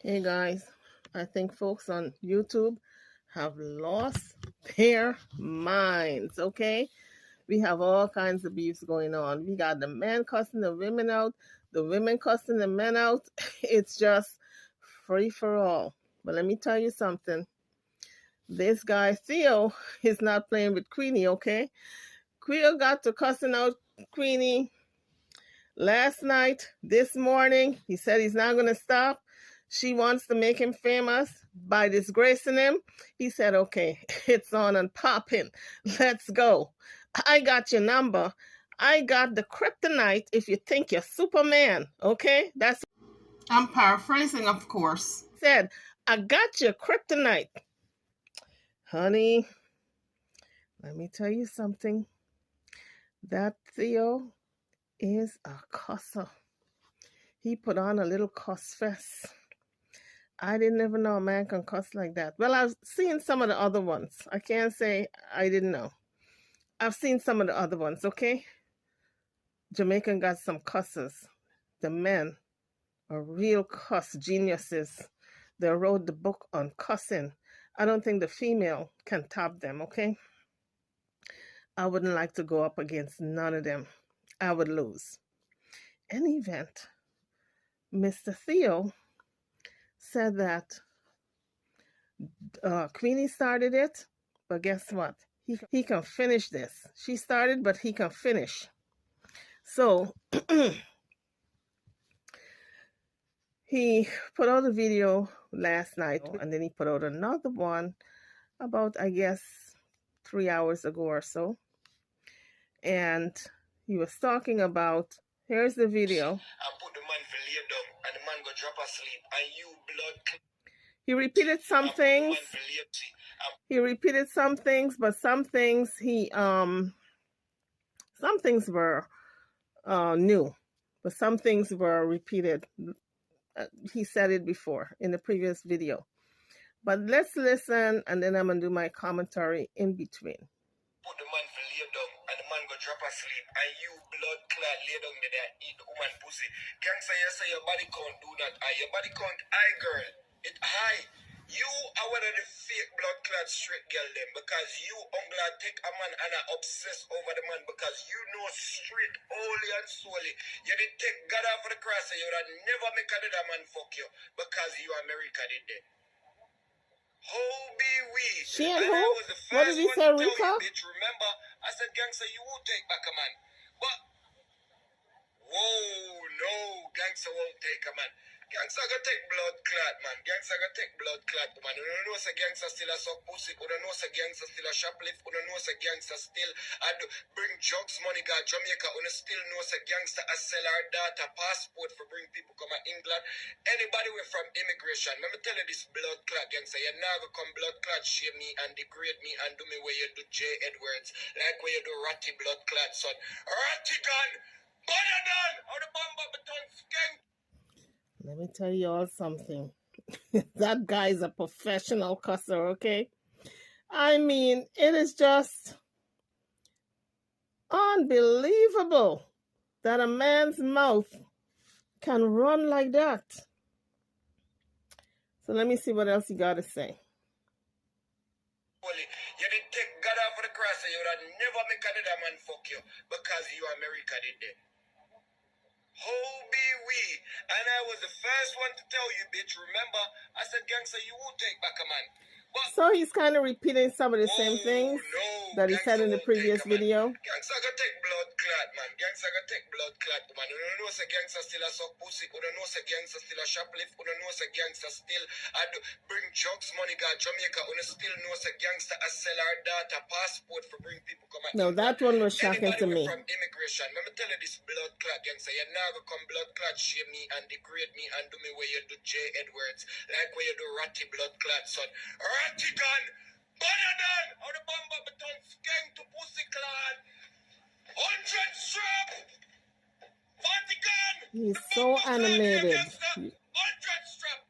Hey guys, I think folks on YouTube have lost their minds, okay? We have all kinds of beefs going on. We got the men cussing the women out, the women cussing the men out. It's just free for all. But let me tell you something. This guy, Theo, is not playing with Queenie, okay? Theo got to cussing out Queenie last night, this morning. He said he's not going to stop. She wants to make him famous by disgracing him. He said, okay, it's on and popping. Let's go. I got your number. I got the kryptonite if you think you're Superman. Okay? I'm paraphrasing, of course. Said, I got your kryptonite. Honey, let me tell you something. That Theo is a cusser. He put on a little cuss fest. I didn't ever know a man can cuss like that. Well, I've seen some of the other ones. I can't say I didn't know. I've seen some of the other ones, okay? Jamaican got some cussers. The men are real cuss geniuses. They wrote the book on cussing. I don't think the female can top them, okay? I wouldn't like to go up against none of them. I would lose. In any event, Mr. Theo said that Queenie started it, but guess what? He can finish this. She started, but he can finish. So he put out a video last night, and then he put out another one about, I guess, 3 hours ago or so. And he was talking about, here's the video. I put the man for lay down, and the man go drop asleep, and you blood. He repeated some things. He repeated some things, but some things some things were new, but some things were repeated. He said it before in the previous video. But let's listen, and then I'm going to do my commentary in between. Put the man for lay down, and the man go drop asleep, and you blood clot lay down there and eat the woman pussy. Gangster, you say your body can't do that. Your body can't, girl. It high. You are one of the fake blood clot straight girl them, because you unglad take a man and are obsessed over the man, because you know straight holy and solely. You did take God off of the cross, and you would never make another man fuck you, because you America did that. How be we? She and who? What did he say, Rika? Bitch, remember, I said, gangster, you won't take back a man. But, whoa, no, gangster won't take a man. Gangster gonna take blood clot, man. Gangster gonna take blood clot, man. You don't know say gangster still a suck pussy. You don't know say gangster still a shoplift. You don't know say gangster still a bring drugs money got Jamaica. You don't still know say gangster a sell our data passport for bring people come to England. Anybody way from immigration. Let me tell you this blood clot gangster. You never come blood clot shame me and degrade me and do me where you do J. Edwards. Like where you do ratty blood clot, son. Ratty gun! Better done! How the bomb up beton skank! Let me tell you all something. That guy is a professional cusser, okay? I mean, it is just unbelievable that a man's mouth can run like that. So let me see what else you got to say. You did take God off of the cross, and you would never make another man fuck you, because you America did that. How be we? And I was the first one to tell you, bitch. Remember, I said, gangster, you won't take back a man. But, so he's kind of repeating some of the same things that he said in the previous video. Gangster gonna take blood clot, man. Gangster gonna take blood clot, man. You don't know say gangster still a suck pussy. You don't know say gangster still a shoplift. You don't know say gangster still a bring drugs money got Jamaica. You don't still know say gangster a sell our data passport for bring people come out. No, that one was shocking to me. From immigration, let me tell you this blood clot gangster. You never come blood clot shame me and degrade me and do me where you do J. Edwards, like where you do ratty blood clot, son. Ratty gun! Better done! How the bomb up beton skank to pussy clan! 100 strap! 40 gun! He's so animated. 100 strap!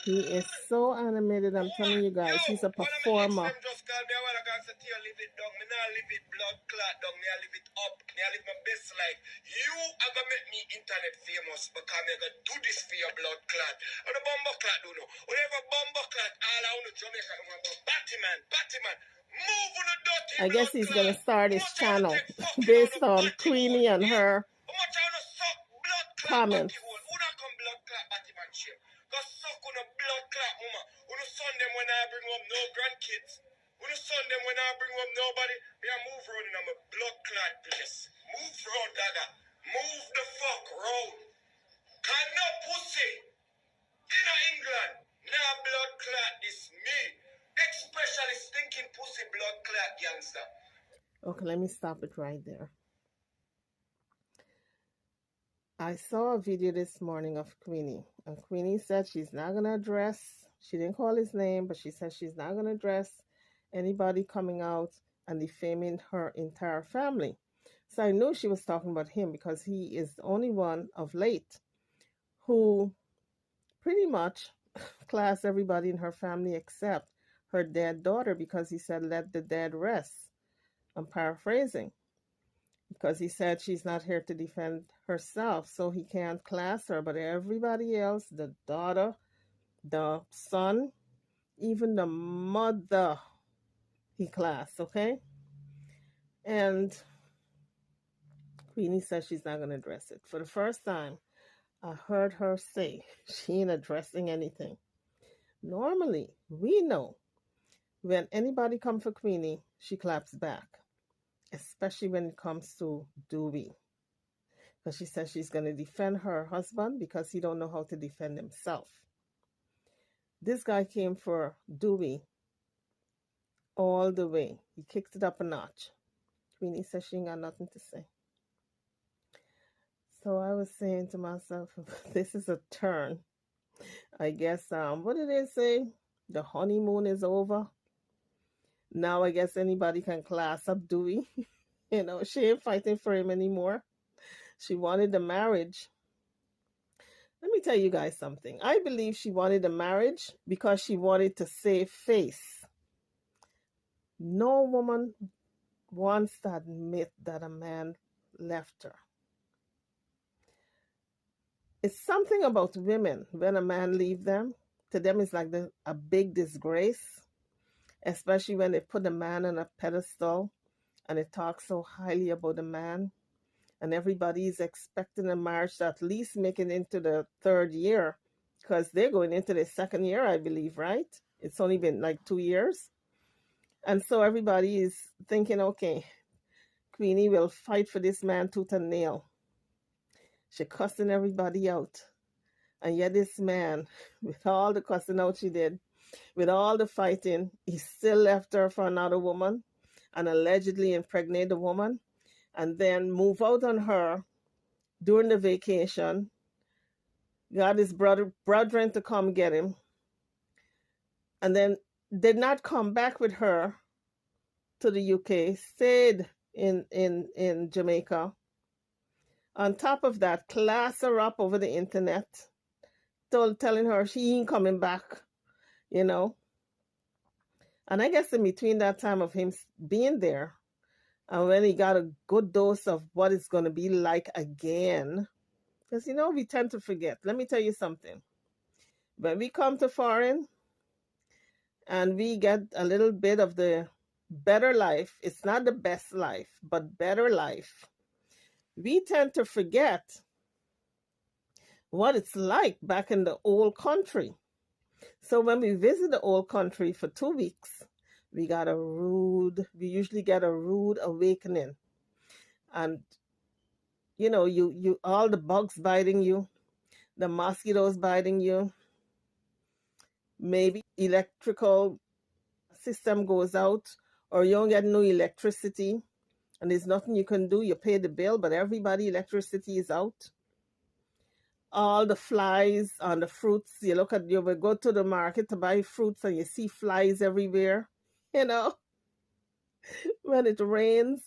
He is so animated, I'm telling you guys. He's a performer. Just call me a while ago and say, Theo, live it down. Me not live it blood clot down. Me I live it up. Me I live my best it's like, you are going to make me internet famous because I'm going to do this for your blood clot. Or the bomber clot, do know. Whatever bomber clot, all I want to Jamaica, I want to Batman. Move on the dirty I guess he's going to start his channel based based on Queenie and her how much I want to suck blood clot comments. batty hole? Who not come blood clot Batman shit? Because suck on a blood clot, mama. Who no son them when I bring up no grandkids? Who no son them when I bring up nobody? Me I move round in my blood clot place. Move round, dagger. Move the fuck round. Can no pussy in England. Now blood clot is me. Especially stinking pussy blood clot youngster. Okay, let me stop it right there. I saw a video this morning of Queenie, and Queenie said she's not going to address, she didn't call his name, but she said she's not going to address anybody coming out and defaming her entire family. So I knew she was talking about him because he is the only one of late who pretty much classed everybody in her family except her dead daughter, because he said, let the dead rest. I'm paraphrasing. Because he said she's not here to defend herself, so he can't class her. But everybody else, the daughter, the son, even the mother, he classed, okay? And Queenie says she's not going to address it. For the first time, I heard her say she ain't addressing anything. Normally, we know when anybody come for Queenie, she claps back, especially when it comes to Dewey. Because she says she's going to defend her husband because he don't know how to defend himself. This guy came for Dewey all the way. He kicked it up a notch. Queenie says she ain't got nothing to say. So I was saying to myself, this is a turn. I guess, what did they say? The honeymoon is over. Now I guess anybody can class up Dewey. You know, she ain't fighting for him anymore. She wanted the marriage. Let me tell you guys something. I believe she wanted the marriage because she wanted to save face. No woman wants to admit that a man left her. It's something about women when a man leaves them. To them, it's like a big disgrace, especially when they put a man on a pedestal and they talk so highly about the man. And everybody is expecting a marriage to at least make it into the third year, because they're going into the second year, I believe, right? It's only been like 2 years. And so everybody is thinking, okay, Queenie will fight for this man tooth and nail. She cussing everybody out. And yet this man, with all the cussing out she did, with all the fighting, he still left her for another woman and allegedly impregnate the woman, and then move out on her during the vacation, got his brethren to come get him, and then did not come back with her to the UK, stayed in Jamaica. On top of that, class her up over the internet, telling her she ain't coming back, you know. And I guess in between that time of him being there, and when he got a good dose of what it's going to be like again, because, you know, we tend to forget. Let me tell you something. When we come to foreign and we get a little bit of the better life, it's not the best life, but better life, we tend to forget what it's like back in the old country. So when we visit the old country for 2 weeks, we usually get a rude awakening. And, you know, you all the bugs biting you, the mosquitoes biting you, maybe electrical system goes out, or you don't get no electricity, and there's nothing you can do. You pay the bill, but everybody electricity is out. All the flies on the fruits. You will go to the market to buy fruits and you see flies everywhere. You know, when it rains,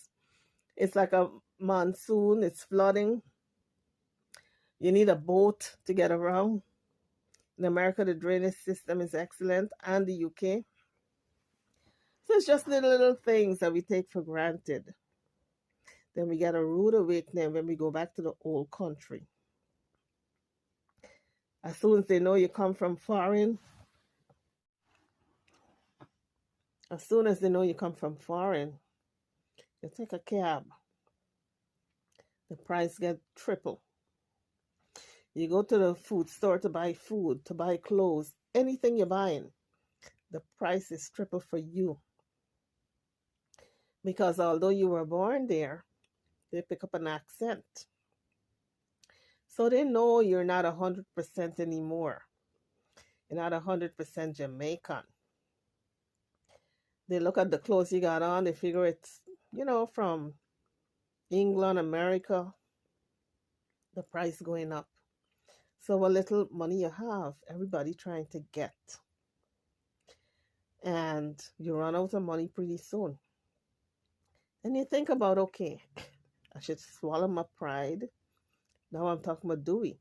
it's like a monsoon, it's flooding. You need a boat to get around. In America, the drainage system is excellent, and the UK. So it's just little things that we take for granted. Then we get a rude awakening when we go back to the old country. As soon as they know you come from foreign, as soon as they know you come from foreign, you take a cab, the price get triple. You go to the food store to buy food, to buy clothes, anything you're buying, the price is triple for you. Because although you were born there, they pick up an accent. So they know you're not 100% anymore. You're not 100% Jamaican. They look at the clothes you got on, they figure it's, from England, America, the price going up. So what little money you have, everybody trying to get. And you run out of money pretty soon. And you think about, okay, I should swallow my pride. Now I'm talking about Dewey.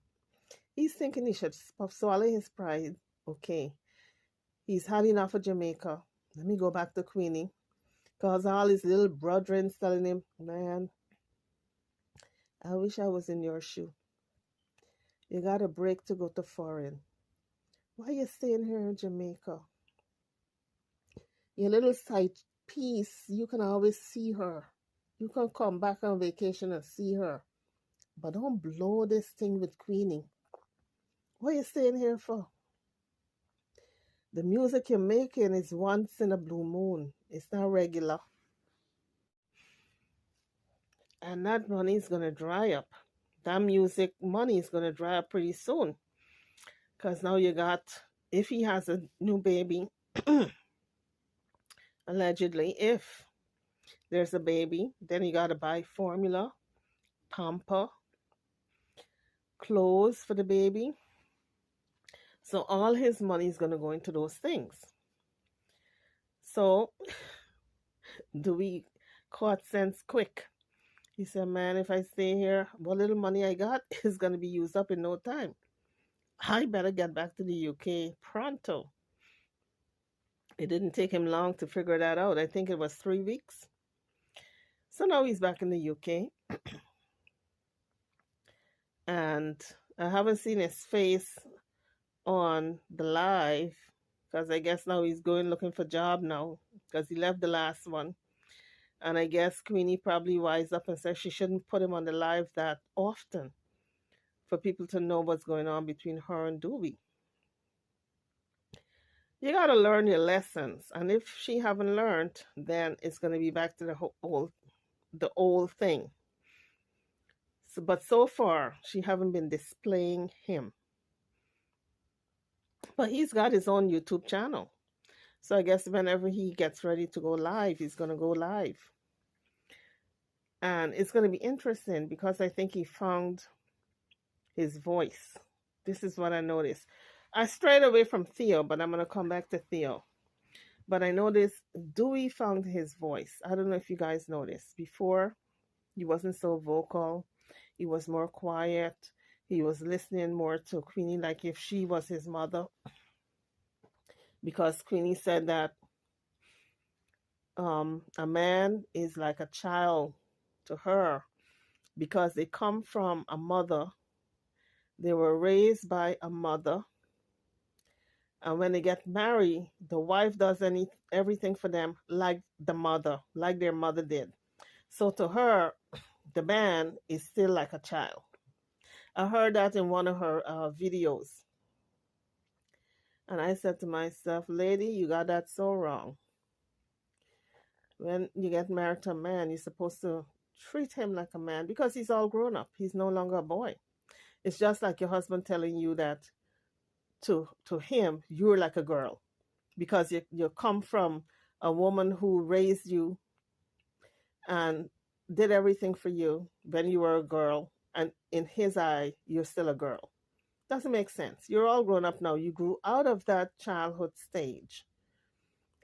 He's thinking he should swallow his pride. Okay, he's had enough of Jamaica. Let me go back to Queenie. Because all his little brethren telling him, man, I wish I was in your shoe. You got a break to go to foreign. Why are you staying here in Jamaica? Your little side piece, you can always see her. You can come back on vacation and see her. But don't blow this thing with Queenie. What are you staying here for? The music you're making is once in a blue moon. It's not regular. And that money is going to dry up. That music money is going to dry up pretty soon. Because now you got, if he has a new baby, allegedly, if there's a baby, then you got to buy formula, pamper, clothes for the baby. So all his money is going to go into those things. So Dewey caught sense quick. He said, man, if I stay here, what little money I got is going to be used up in no time. I better get back to the UK pronto. It didn't take him long to figure that out. I think it was 3 weeks. So now he's back in the UK. And I haven't seen his face on the live because I guess now he's going looking for a job now because he left the last one. And I guess Queenie probably wised up and said she shouldn't put him on the live that often for people to know what's going on between her and Dewey. You got to learn your lessons. And if she haven't learned, then it's going to be back to the old thing. So, but so far, she haven't been displaying him. But he's got his own YouTube channel. So I guess whenever he gets ready to go live, he's going to go live. And it's going to be interesting because I think he found his voice. This is what I noticed. I strayed away from Theo, but I'm going to come back to Theo. But I noticed Dewey found his voice. I don't know if you guys noticed. Before, he wasn't so vocal. He was more quiet. He was listening more to Queenie like if she was his mother. Because Queenie said that a man is like a child to her because they come from a mother. They were raised by a mother. And when they get married, the wife does everything for them like the mother, like their mother did. So to her, the man is still like a child. I heard that in one of her videos. And I said to myself, lady, you got that so wrong. When you get married to a man, you're supposed to treat him like a man because he's all grown up. He's no longer a boy. It's just like your husband telling you that to him, you're like a girl because you come from a woman who raised you and did everything for you when you were a girl, and in his eye, you're still a girl. Doesn't make sense. You're all grown up now. You grew out of that childhood stage,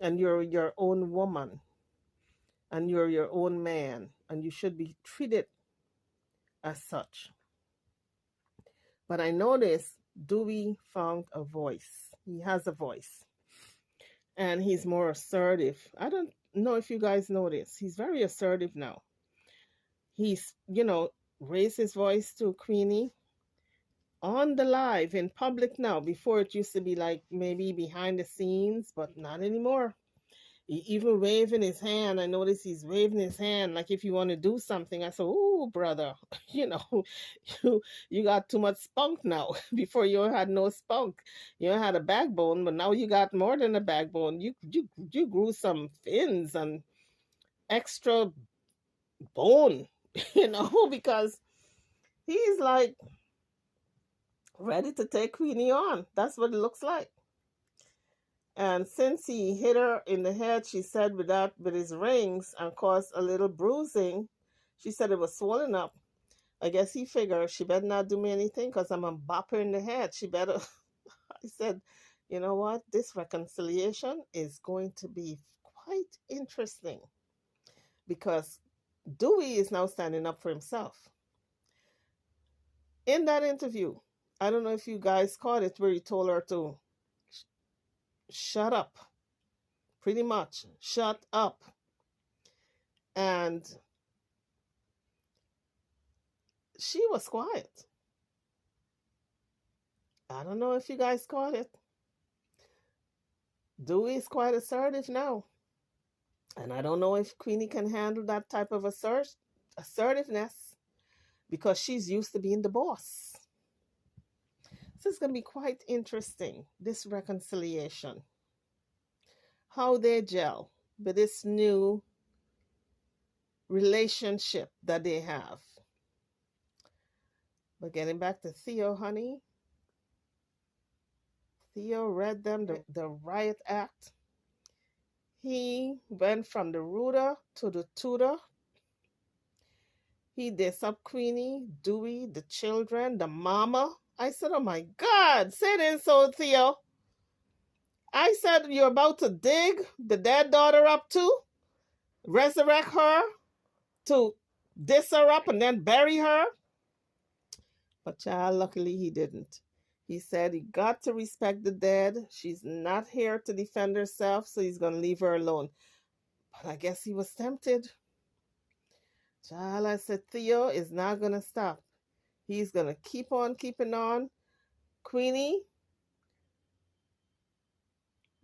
and you're your own woman, and you're your own man, and you should be treated as such. But I noticed Dewey found a voice. He has a voice. And he's more assertive. I don't know if you guys notice. He's very assertive now. He's, raised his voice to Queenie on the live in public now. Before it used to be like maybe behind the scenes, but not anymore. He even waving his hand. I notice he's waving his hand like if you want to do something. I said, "Oh, brother, you know, you you got too much spunk now. Before you had no spunk, you had a backbone, but now you got more than a backbone. You grew some fins and extra bone, because he's like ready to take Queenie on. That's what it looks like. And since he hit her in the head, she said with his rings and caused a little bruising, she said it was swollen up. I guess he figured she better not do me anything because I'm gonna bop her in the head. She better. I said, you know what? This reconciliation is going to be quite interesting because Dewey is now standing up for himself. In that interview, I don't know if you guys caught it where he told her to shut up, pretty much, shut up. And she was quiet. I don't know if you guys caught it. Dewey is quite assertive now. And I don't know if Queenie can handle that type of assertiveness because she's used to being the boss. This is going to be quite interesting, this reconciliation. How they gel with this new relationship that they have. But getting back to Theo, honey, Theo read them the riot act. He went from the rooter to the tutor. He dis up Queenie, Dewey, the children, the mama. I said, oh my God, say it ain't so, Theo. I said, you're about to dig the dead daughter up too? Resurrect her? To dis her up and then bury her? But child, luckily he didn't. He said he got to respect the dead. She's not here to defend herself, so he's going to leave her alone. But I guess he was tempted. Child, I said, Theo is not going to stop. He's going to keep on keeping on. Queenie,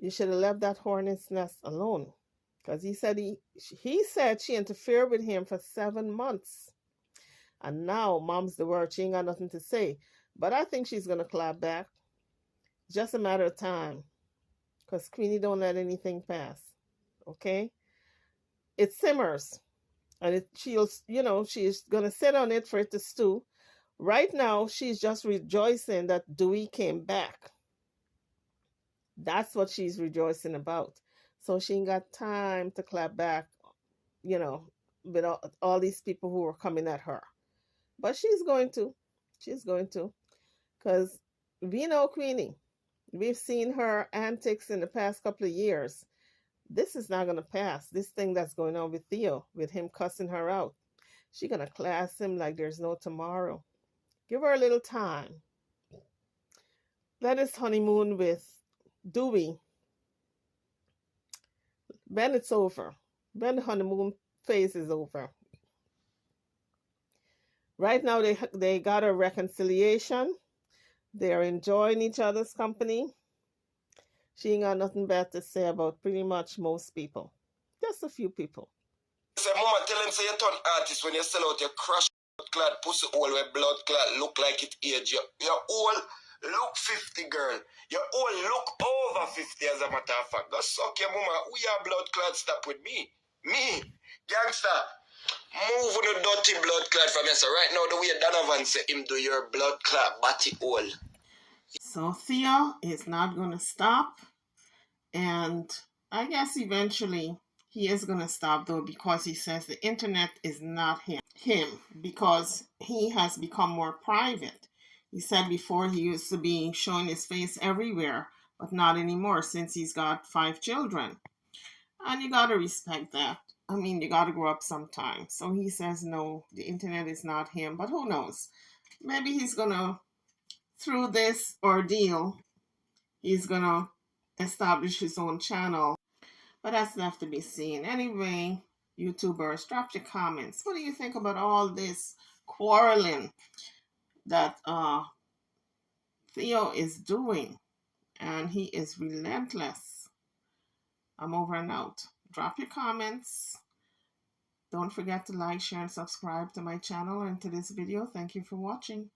you should have left that hornet's nest alone. Because he said she interfered with him for 7 months. And now mom's the word. She ain't got nothing to say. But I think she's going to clap back. Just a matter of time. Because Queenie don't let anything pass. Okay? It simmers. And she's going to sit on it for it to stew. Right now, she's just rejoicing that Dewey came back. That's what she's rejoicing about. So she ain't got time to clap back, with all these people who are coming at her. But she's going to. She's going to. Because we know Queenie. We've seen her antics in the past couple of years. This is not going to pass. This thing that's going on with Theo, with him cussing her out. She's going to class him like there's no tomorrow. Give her a little time. Let us honeymoon with Dewey. Then it's over. Then the honeymoon phase is over. Right now, they got a reconciliation. They are enjoying each other's company. She ain't got nothing bad to say about pretty much most people. Just a few people. Say, mama, tell him say you turn artist when you sell out your crush blood pussy hole where blood clot look like it age. Your all look 50, girl. Your all look over 50 as a matter of fact. Go suck your mama. Who your blood clot stop with me? Me. Gangster. Move with the dirty blood clot from here. So right now the way Donovan say him do your blood clot body hole. So Theo is not going to stop. And I guess eventually he is going to stop, though, because he says the internet is not him because he has become more private. He said before he used to be showing his face everywhere, but not anymore since he's got 5 children. And you got to respect that. I mean, you got to grow up sometime. So he says, no, the internet is not him. But who knows? Maybe he's going to, through this ordeal, he's going to establish his own channel. But that's left to be seen. Anyway, YouTubers, drop your comments. What do you think about all this quarreling that Theo is doing? And he is relentless. I'm over and out. Drop your comments. Don't forget to like, share, and subscribe to my channel and to this video. Thank you for watching.